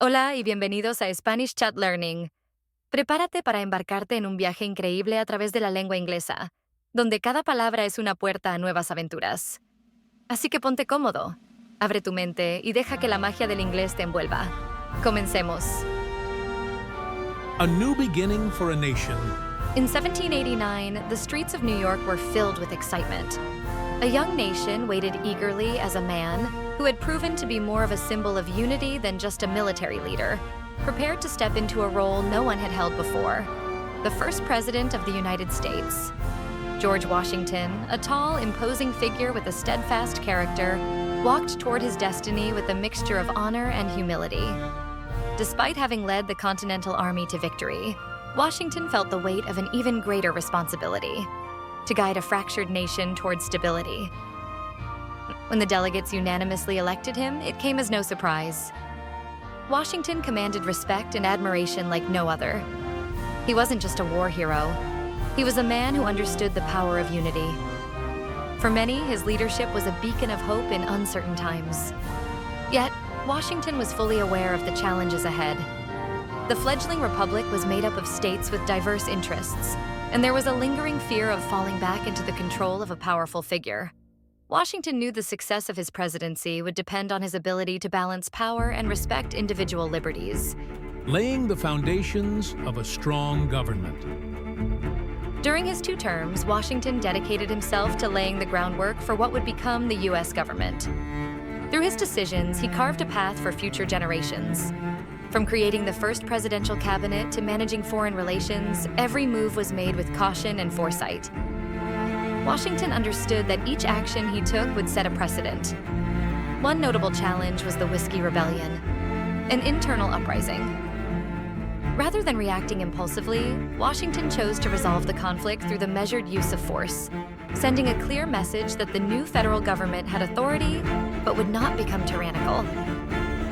Hola y bienvenidos a Spanish Chat Learning. Prepárate para embarcarte en un viaje increíble a través de la lengua inglesa, donde cada palabra es una puerta a nuevas aventuras. Así que ponte cómodo, abre tu mente y deja que la magia del inglés te envuelva. Comencemos. A new beginning for a nation. In 1789, the streets of New York were filled with excitement. A young nation waited eagerly as a man who had proven to be more of a symbol of unity than just a military leader, prepared to step into a role no one had held before, the first president of the United States. George Washington, a tall, imposing figure with a steadfast character, walked toward his destiny with a mixture of honor and humility. Despite having led the Continental Army to victory, Washington felt the weight of an even greater responsibility: to guide a fractured nation towards stability. When the delegates unanimously elected him, it came as no surprise. Washington commanded respect and admiration like no other. He wasn't just a war hero. He was a man who understood the power of unity. For many, his leadership was a beacon of hope in uncertain times. Yet, Washington was fully aware of the challenges ahead. The fledgling republic was made up of states with diverse interests, and there was a lingering fear of falling back into the control of a powerful figure. Washington knew the success of his presidency would depend on his ability to balance power and respect individual liberties. Laying the foundations of a strong government. During his 2 terms, Washington dedicated himself to laying the groundwork for what would become the U.S. government. Through his decisions, he carved a path for future generations. From creating the first presidential cabinet to managing foreign relations, every move was made with caution and foresight. Washington understood that each action he took would set a precedent. One notable challenge was the Whiskey Rebellion, an internal uprising. Rather than reacting impulsively, Washington chose to resolve the conflict through the measured use of force, sending a clear message that the new federal government had authority but would not become tyrannical.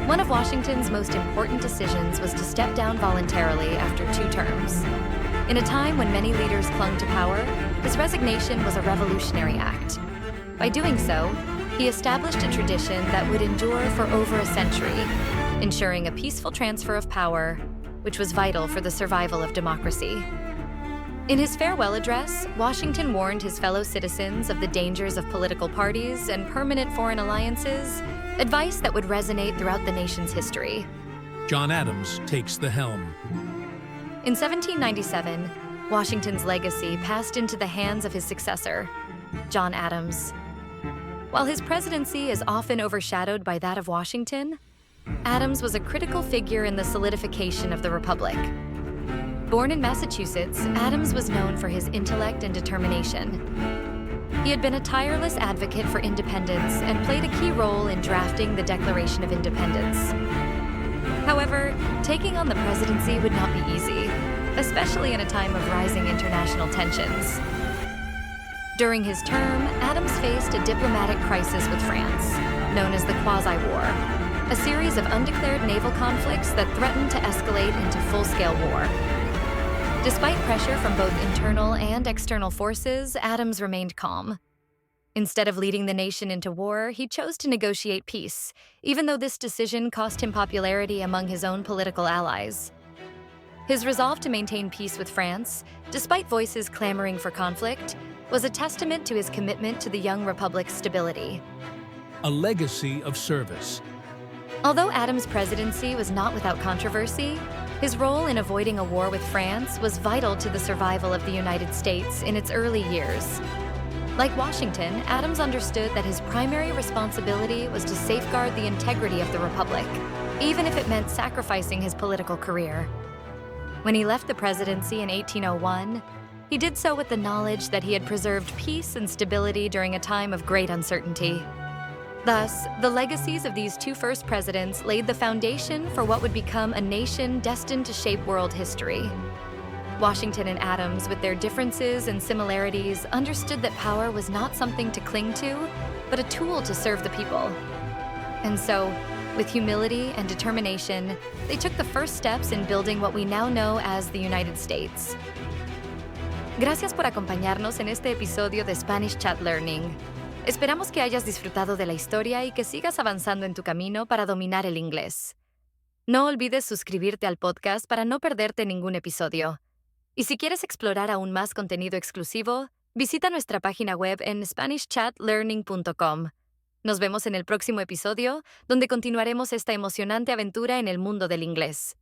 One of Washington's most important decisions was to step down voluntarily after 2 terms. In a time when many leaders clung to power, his resignation was a revolutionary act. By doing so, he established a tradition that would endure for over a century, ensuring a peaceful transfer of power, which was vital for the survival of democracy. In his farewell address, Washington warned his fellow citizens of the dangers of political parties and permanent foreign alliances, advice that would resonate throughout the nation's history. John Adams takes the helm. In 1797, Washington's legacy passed into the hands of his successor, John Adams. While his presidency is often overshadowed by that of Washington, Adams was a critical figure in the solidification of the Republic. Born in Massachusetts, Adams was known for his intellect and determination. He had been a tireless advocate for independence and played a key role in drafting the Declaration of Independence. However, taking on the presidency would not be easy, especially in a time of rising international tensions. During his term, Adams faced a diplomatic crisis with France, known as the Quasi-War, a series of undeclared naval conflicts that threatened to escalate into full-scale war. Despite pressure from both internal and external forces, Adams remained calm. Instead of leading the nation into war, he chose to negotiate peace, even though this decision cost him popularity among his own political allies. His resolve to maintain peace with France, despite voices clamoring for conflict, was a testament to his commitment to the young republic's stability. A legacy of service. Although Adams' presidency was not without controversy, his role in avoiding a war with France was vital to the survival of the United States in its early years. Like Washington, Adams understood that his primary responsibility was to safeguard the integrity of the Republic, even if it meant sacrificing his political career. When he left the presidency in 1801, he did so with the knowledge that he had preserved peace and stability during a time of great uncertainty. Thus, the legacies of these 2 first presidents laid the foundation for what would become a nation destined to shape world history. Washington and Adams, with their differences and similarities, understood that power was not something to cling to, but a tool to serve the people. And so, with humility and determination, they took the first steps in building what we now know as the United States. Gracias por acompañarnos en este episodio de Spanish Chat Learning. Esperamos que hayas disfrutado de la historia y que sigas avanzando en tu camino para dominar el inglés. No olvides suscribirte al podcast para no perderte ningún episodio. Y si quieres explorar aún más contenido exclusivo, visita nuestra página web en SpanishChatLearning.com. Nos vemos en el próximo episodio, donde continuaremos esta emocionante aventura en el mundo del inglés.